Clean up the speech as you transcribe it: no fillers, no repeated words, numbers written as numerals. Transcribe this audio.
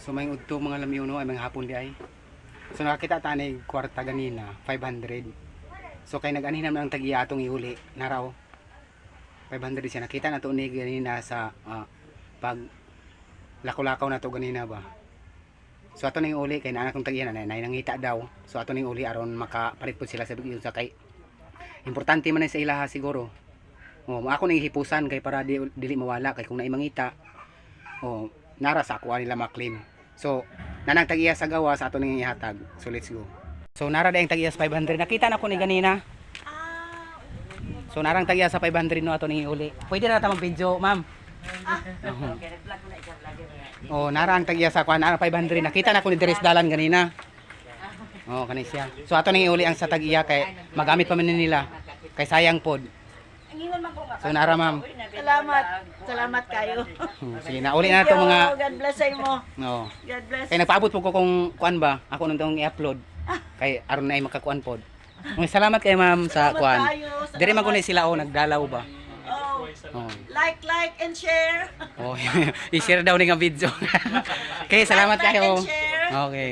So may udto mga lamyuno ay mga hapon di ay. So nakakita tanay kwarta ganina 500. So kay nag-anhin naman ang tag-iya atong ihuli na raw 500 siya. Nakita na to ni ganina sa pag lako-lakaw na to ganina ba. So ato ning uli kay naa kong tag-iya na nangita daw. So ato ning uli aron makapalit pud sila sa bigyo sa kay importante man sa ilaha siguro. Ako ning hipusan kay para dili mawala kay kung naay mangita nara sa ako nila maklaim. So nanang tag-iya sa gawa sa ato ning ihatag. So let's go. So nara daing tag-iya sa 500. Nakita na ko ni ganina. So narang tag-iya sa 500 no ato ning uli. Pwede na ta mag-video, ma'am. Nara ang tag-iya sa kuan, nara 500. Nakita na ko ni Deres Dalan ganina. Kani siya. So ato ning uli ang sa tag-iya kay magamit pa man nila. Kay sayang pod. So nara ma'am. Salamat kayo. Sige na uli na to mga God bless sa imo. God bless. Kay nagpaabot po ko kung kuan ba, ako nung tong i-upload. Kay aron na ay makakuan pod. Salamat kay ma'am sa kuan. Dire man kuno sila nagdalaw ba. Like and share. I-share daw ni nga video. Okay, salamat Like kayo. and share. Okay.